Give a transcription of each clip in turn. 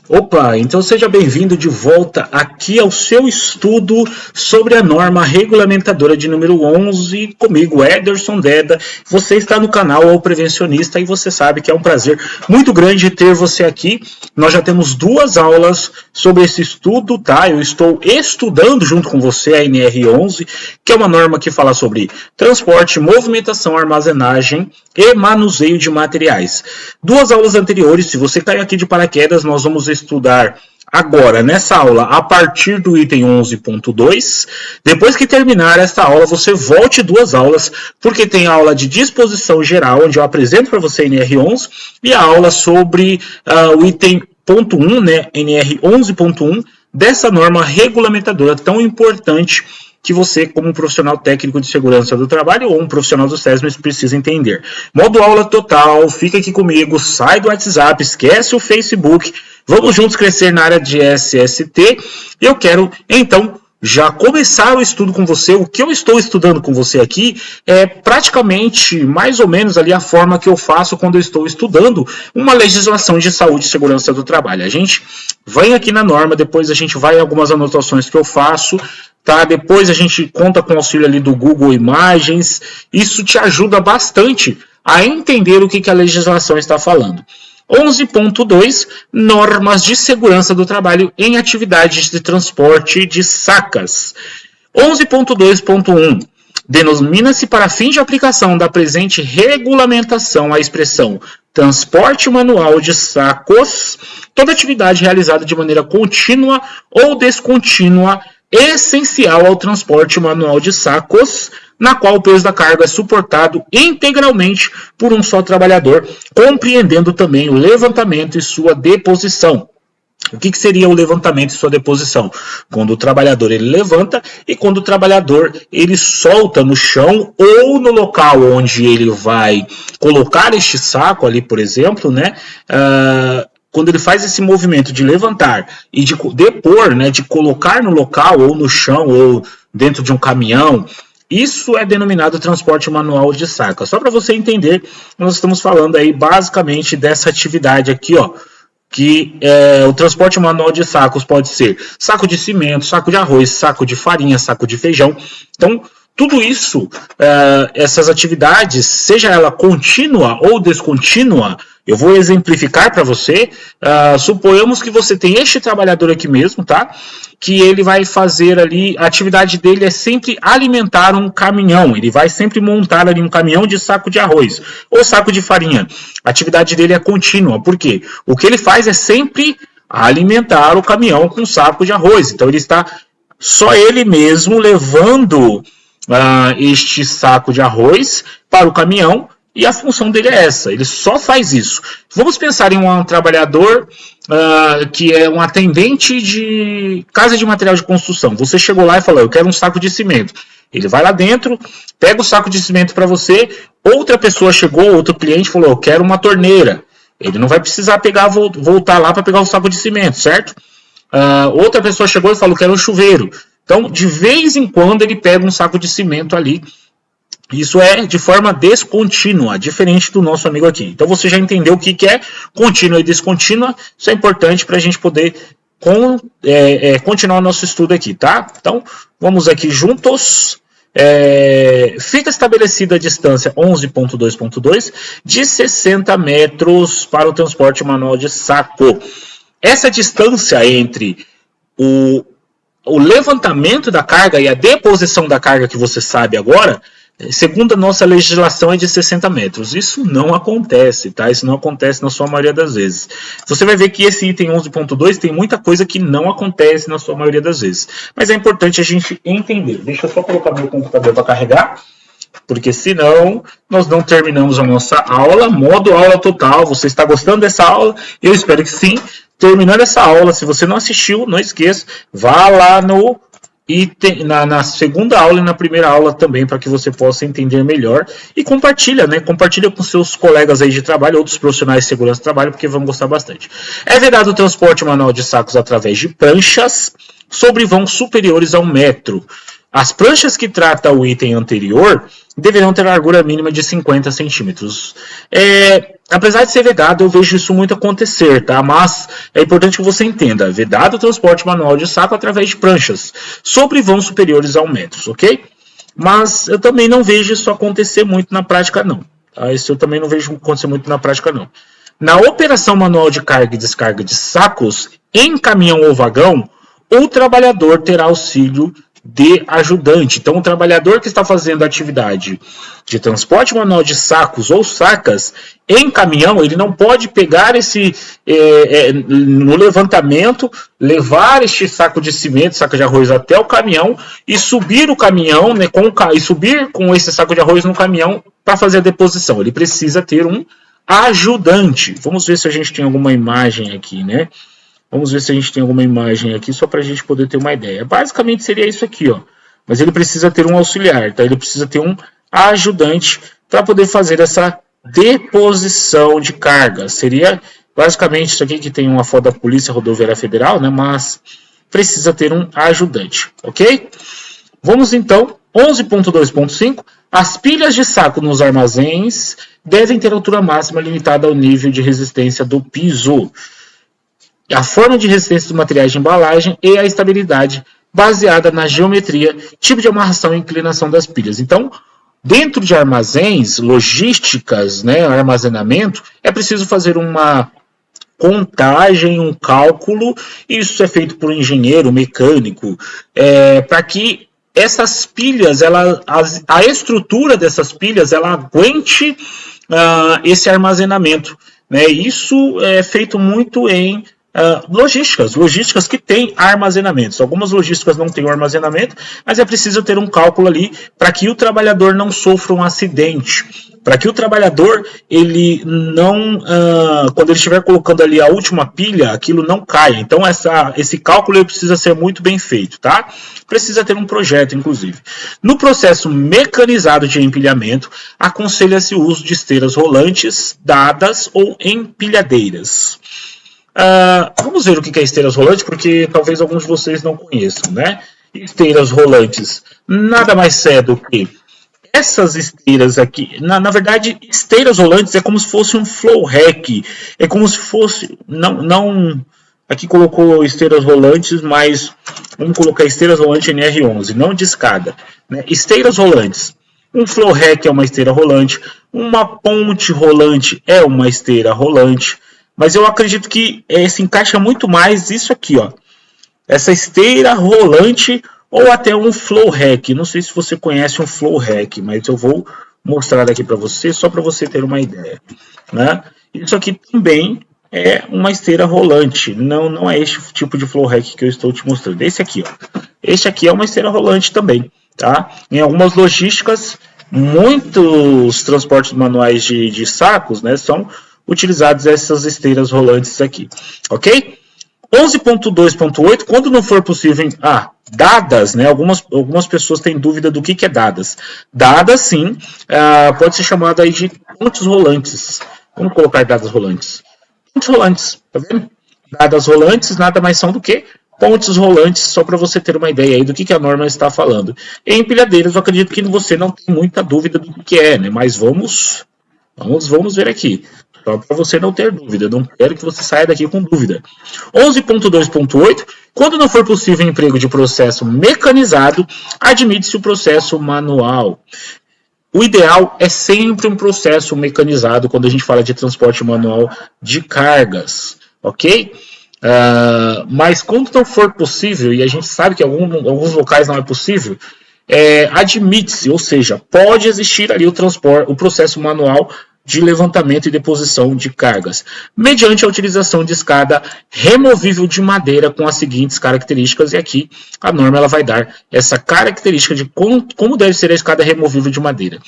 Opa, então seja bem-vindo de volta aqui ao seu estudo sobre a norma regulamentadora de número 11, comigo, Ederson Deda. Você está no canal O Prevencionista e você sabe que é um prazer muito grande ter você aqui. Nós já temos 2 aulas sobre esse estudo, tá? Eu estou estudando junto com você a NR11, que é uma norma que fala sobre transporte, movimentação, armazenagem e manuseio de materiais. 2 aulas anteriores, se você caiu aqui de paraquedas, nós vamos estudar agora, nessa aula, a partir do item 11.2. Depois que terminar esta aula, você volte 2 aulas, porque tem a aula de disposição geral, onde eu apresento para você a NR11, e a aula sobre o item ponto 1, né, NR 11.1, dessa norma regulamentadora tão importante que você, como um profissional técnico de segurança do trabalho ou um profissional do SESMIS, precisa entender. Modo aula total, fica aqui comigo, sai do WhatsApp, esquece o Facebook, vamos juntos crescer na área de SST. Eu quero, então, já começar o estudo com você. O que eu estou estudando com você aqui é praticamente, mais ou menos, ali a forma que eu faço quando eu estou estudando uma legislação de saúde e segurança do trabalho. A gente vem aqui na norma, depois a gente vai em algumas anotações que eu faço, tá? Depois a gente conta com o auxílio ali do Google Imagens. Isso te ajuda bastante a entender o que a legislação está falando. 11.2, normas de segurança do trabalho em atividades de transporte de sacas. 11.2.1, denomina-se para fins de aplicação da presente regulamentação a expressão transporte manual de sacos, toda atividade realizada de maneira contínua ou descontínua essencial ao transporte manual de sacos, na qual o peso da carga é suportado integralmente por um só trabalhador, compreendendo também o levantamento e sua deposição. O que seria o levantamento e sua deposição? Quando o trabalhador ele levanta e quando o trabalhador ele solta no chão ou no local onde ele vai colocar este saco ali, por exemplo, né? Quando ele faz esse movimento de levantar e de depor, né, de colocar no local ou no chão ou dentro de um caminhão, isso é denominado transporte manual de saca. Só para você entender, nós estamos falando aí basicamente dessa atividade aqui, ó, que o transporte manual de sacos pode ser saco de cimento, saco de arroz, saco de farinha, saco de feijão. Então, tudo isso, essas atividades, seja ela contínua ou descontínua, eu vou exemplificar para você. Suponhamos que você tem este trabalhador aqui mesmo, tá? Que ele vai fazer ali, a atividade dele é sempre alimentar um caminhão. Ele vai sempre montar ali um caminhão de saco de arroz ou saco de farinha. A atividade dele é contínua. Por quê? O que ele faz é sempre alimentar o caminhão com saco de arroz. Então ele está só ele mesmo levando este saco de arroz para o caminhão. E a função dele é essa, ele só faz isso. Vamos pensar em um trabalhador que é um atendente de casa de material de construção. Você chegou lá e falou, eu quero um saco de cimento. Ele vai lá dentro, pega o saco de cimento para você. Outra pessoa chegou, outro cliente falou, eu quero uma torneira. Ele não vai precisar voltar lá para pegar o saco de cimento, certo? Outra pessoa chegou e falou, eu quero um chuveiro. Então, de vez em quando, ele pega um saco de cimento ali. Isso é de forma descontínua, diferente do nosso amigo aqui. Então você já entendeu o que é contínua e descontínua. Isso é importante para a gente poder continuar o nosso estudo aqui, tá? Então vamos aqui juntos. Fica estabelecida a distância 11.2.2 de 60 metros para o transporte manual de saco. Essa distância entre o levantamento da carga e a deposição da carga que você sabe agora, segundo a nossa legislação, é de 60 metros. Isso não acontece, tá? Isso não acontece na sua maioria das vezes. Você vai ver que esse item 11.2 tem muita coisa que não acontece na sua maioria das vezes. Mas é importante a gente entender. Deixa eu só colocar meu computador para carregar, porque senão nós não terminamos a nossa aula. Modo aula total. Você está gostando dessa aula? Eu espero que sim. Terminando essa aula, se você não assistiu, não esqueça, vá lá no na segunda aula e na primeira aula também, para que você possa entender melhor. E compartilha, né? Compartilha com seus colegas aí de trabalho, outros profissionais de segurança do trabalho, porque vão gostar bastante. É vedado o transporte manual de sacos através de pranchas sobre vãos superiores a 1 metro. As pranchas que trata o item anterior deverão ter largura mínima de 50 centímetros. Apesar de ser vedado, eu vejo isso muito acontecer, tá? Mas é importante que você entenda. Vedado o transporte manual de saco através de pranchas sobre vãos superiores a 1 metro, ok? Mas eu também não vejo isso acontecer muito na prática, não. Tá? Isso eu também não vejo acontecer muito na prática, não. Na operação manual de carga e descarga de sacos em caminhão ou vagão, o trabalhador terá auxílio de ajudante. Então, o trabalhador que está fazendo a atividade de transporte manual de sacos ou sacas em caminhão, ele não pode pegar no levantamento, levar este saco de cimento, saco de arroz até o caminhão e subir o caminhão, né, subir com esse saco de arroz no caminhão para fazer a deposição. Ele precisa ter um ajudante. Vamos ver se a gente tem alguma imagem aqui, né? Vamos ver se a gente tem alguma imagem aqui, só para a gente poder ter uma ideia. Basicamente seria isso aqui, ó. Mas ele precisa ter um auxiliar, tá? Ele precisa ter um ajudante para poder fazer essa deposição de carga. Seria basicamente isso aqui que tem uma foto da Polícia Rodoviária Federal, né? Mas precisa ter um ajudante, ok? Vamos então, 11.2.5. As pilhas de saco nos armazéns devem ter altura máxima limitada ao nível de resistência do piso, a forma de resistência dos materiais de embalagem e a estabilidade baseada na geometria, tipo de amarração e inclinação das pilhas. Então, dentro de armazéns, logísticas, né, armazenamento, é preciso fazer uma contagem, um cálculo, isso é feito por um engenheiro, mecânico, para que essas pilhas, a estrutura dessas pilhas, ela aguente esse armazenamento, né? Isso é feito muito em logísticas que têm armazenamentos. Algumas logísticas não têm o armazenamento, mas é preciso ter um cálculo ali para que o trabalhador não sofra um acidente, para que o trabalhador, ele não, quando ele estiver colocando ali a última pilha, aquilo não caia. Então esse cálculo ele precisa ser muito bem feito, tá? Precisa ter um projeto, inclusive. No processo mecanizado de empilhamento, aconselha-se o uso de esteiras rolantes, dadas ou empilhadeiras. Vamos ver o que é esteiras rolantes, porque talvez alguns de vocês não conheçam, né? Esteiras rolantes nada mais é do que essas esteiras aqui. Na verdade, esteiras rolantes é como se fosse um flow rack, é como se fosse, não aqui colocou esteiras rolantes, mas vamos colocar esteiras rolantes NR11, não de escada, né? Esteiras rolantes. Um flow rack é uma esteira rolante, uma ponte rolante é uma esteira rolante. Mas eu acredito que se encaixa muito mais isso aqui, ó. Essa esteira rolante ou até um flow rack. Não sei se você conhece um flow rack, mas eu vou mostrar aqui para você, só para você ter uma ideia, né? Isso aqui também é uma esteira rolante. Não é este tipo de flow rack que eu estou te mostrando. Esse aqui, ó. Este aqui é uma esteira rolante também, tá? Em algumas logísticas, muitos transportes manuais de sacos, né, são utilizados essas esteiras rolantes aqui, ok? 11.2.8, quando não for possível... dadas, né? Algumas pessoas têm dúvida do que é dadas. Dadas, sim, pode ser chamado aí de pontes rolantes. Vamos colocar dadas rolantes. Pontes rolantes, tá vendo? Dadas rolantes nada mais são do que pontes rolantes, só para você ter uma ideia aí do que a norma está falando. Em empilhadeiras, eu acredito que você não tem muita dúvida do que é, né? Mas vamos ver aqui. Só para você não ter dúvida, não quero que você saia daqui com dúvida. 11.2.8, quando não for possível emprego de processo mecanizado, admite-se o processo manual. O ideal é sempre um processo mecanizado quando a gente fala de transporte manual de cargas, ok? Mas quando não for possível, e a gente sabe que em alguns locais não é possível, admite-se, ou seja, pode existir ali o processo manual de levantamento e deposição de cargas, mediante a utilização de escada removível de madeira com as seguintes características, e aqui a norma ela vai dar essa característica de como deve ser a escada removível de madeira.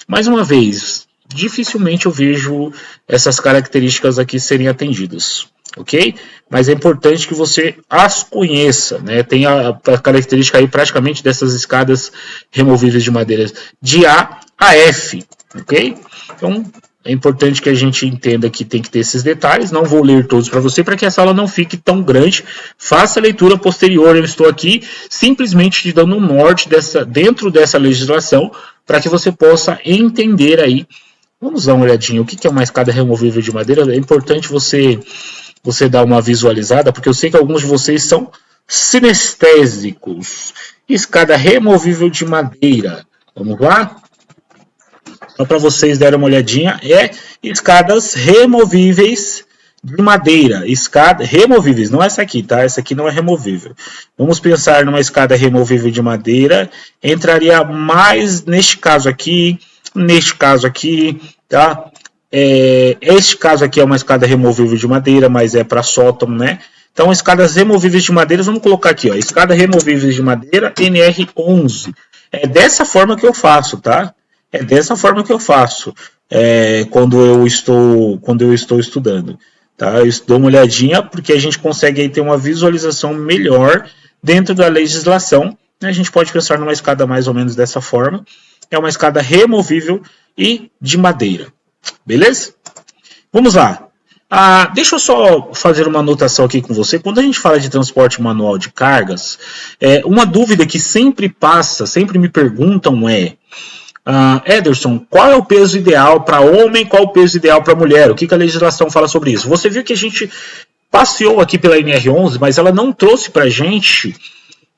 Mais uma vez, dificilmente eu vejo essas características aqui serem atendidas, ok? Mas é importante que você as conheça, né? Tem a característica aí praticamente dessas escadas removíveis de madeira de A a F, ok? Então, é importante que a gente entenda que tem que ter esses detalhes. Não vou ler todos para você, para que essa aula não fique tão grande. Faça a leitura posterior. Eu estou aqui simplesmente te dando um norte dentro dessa legislação, para que você possa entender aí. Vamos dar uma olhadinha. O que é uma escada removível de madeira? É importante você dar uma visualizada, porque eu sei que alguns de vocês são sinestésicos. Escada removível de madeira. Vamos lá? Só para vocês darem uma olhadinha, escadas removíveis de madeira. Escada removíveis, não essa aqui, tá? Essa aqui não é removível. Vamos pensar numa escada removível de madeira. Entraria mais neste caso aqui, tá? Este caso aqui é uma escada removível de madeira, mas é para sótão, né? Então, escadas removíveis de madeira, vamos colocar aqui, ó, escada removíveis de madeira NR11. É dessa forma que eu faço, tá? É dessa forma que eu faço quando eu estou estudando. Tá? Eu dou uma olhadinha porque a gente consegue aí ter uma visualização melhor dentro da legislação. A gente pode pensar numa escada mais ou menos dessa forma. É uma escada removível e de madeira. Beleza? Vamos lá. Deixa eu só fazer uma anotação aqui com você. Quando a gente fala de transporte manual de cargas, uma dúvida que sempre passa, sempre me perguntam Ederson, qual é o peso ideal para homem, qual é o peso ideal para mulher? O que a legislação fala sobre isso? Você viu que a gente passeou aqui pela NR11, mas ela não trouxe para a gente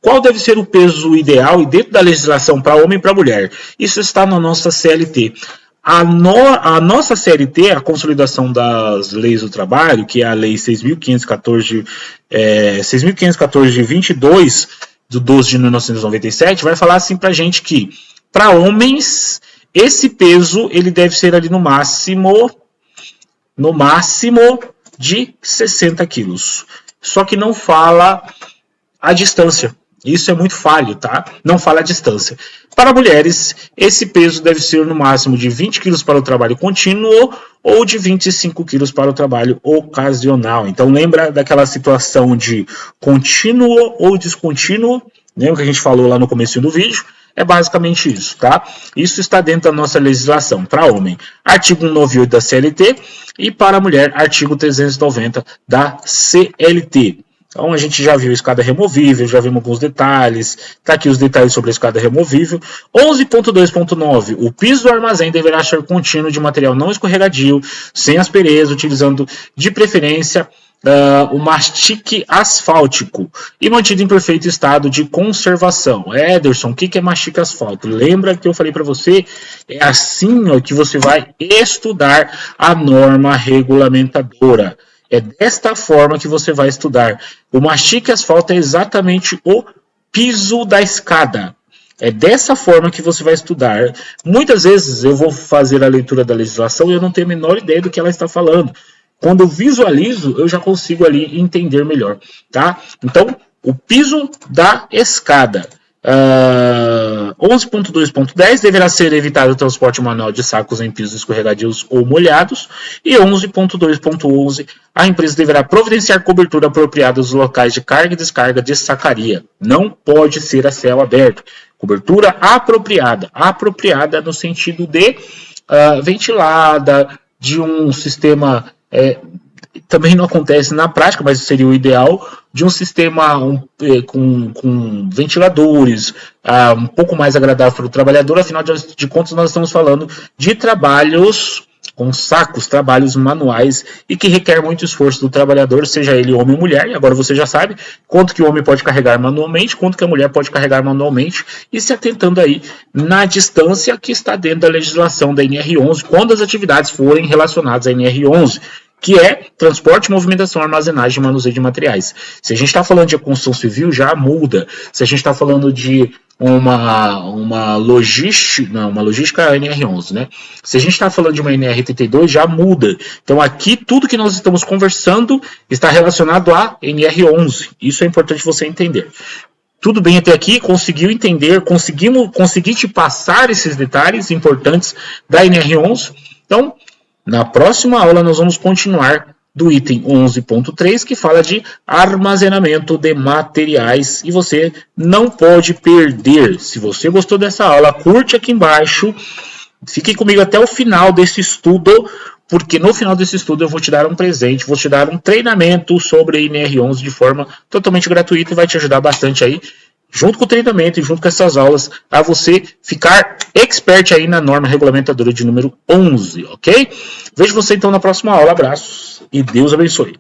qual deve ser o peso ideal e dentro da legislação para homem e para mulher. Isso está na nossa CLT. A nossa CLT, a Consolidação das Leis do Trabalho, que é a Lei 6.514 de 22, do 12 de 1997, vai falar assim para a gente que para homens, esse peso ele deve ser ali no máximo de 60 quilos. Só que não fala a distância. Isso é muito falho, tá? Não fala a distância. Para mulheres, esse peso deve ser no máximo de 20 quilos para o trabalho contínuo ou de 25 quilos para o trabalho ocasional. Então, lembra daquela situação de contínuo ou descontínuo? Lembra que a gente falou lá no começo do vídeo? É basicamente isso, tá? Isso está dentro da nossa legislação. Para homem, artigo 198 da CLT e para mulher, artigo 390 da CLT. Então, a gente já viu escada removível, já vimos alguns detalhes. Está aqui os detalhes sobre a escada removível. 11.2.9. O piso do armazém deverá ser contínuo de material não escorregadio, sem aspereza, utilizando de preferência o mastique asfáltico e mantido em perfeito estado de conservação. Ederson, o que é mastique asfáltico? Lembra que eu falei para você? É assim que você vai estudar a norma regulamentadora. É desta forma que você vai estudar. O mastique asfalto é exatamente o piso da escada. É dessa forma que você vai estudar. Muitas vezes eu vou fazer a leitura da legislação e eu não tenho a menor ideia do que ela está falando. Quando eu visualizo, eu já consigo ali entender melhor, tá? Então, o piso da escada. 11.2.10 deverá ser evitado o transporte manual de sacos em pisos escorregadios ou molhados. E 11.2.11 a empresa deverá providenciar cobertura apropriada dos locais de carga e descarga de sacaria. Não pode ser a céu aberto. Cobertura apropriada no sentido de ventilada, de um sistema... também não acontece na prática, mas seria o ideal, de um sistema com ventiladores, um pouco mais agradável para o trabalhador. Afinal de contas, nós estamos falando de trabalhos com sacos, trabalhos manuais e que requer muito esforço do trabalhador, seja ele homem ou mulher. E agora você já sabe quanto que o homem pode carregar manualmente, quanto que a mulher pode carregar manualmente, e se atentando aí na distância que está dentro da legislação da NR11, quando as atividades forem relacionadas à NR11. Que é transporte, movimentação, armazenagem e manuseio de materiais. Se a gente está falando de construção civil, já muda. Se a gente está falando de uma logística NR11, né? Se a gente está falando de uma NR32, já muda. Então aqui tudo que nós estamos conversando está relacionado à NR11. Isso é importante você entender. Tudo bem até aqui? Conseguiu entender? Consegui te passar esses detalhes importantes da NR11? Então, na próxima aula, nós vamos continuar do item 11.3, que fala de armazenamento de materiais. E você não pode perder. Se você gostou dessa aula, curte aqui embaixo, Fiquem comigo até o final desse estudo, porque no final desse estudo eu vou te dar um presente, vou te dar um treinamento sobre a NR11 de forma totalmente gratuita e vai te ajudar bastante aí, junto com o treinamento e junto com essas aulas, a você ficar expert aí na norma regulamentadora de número 11, ok? Vejo você então na próxima aula. Abraços e Deus abençoe.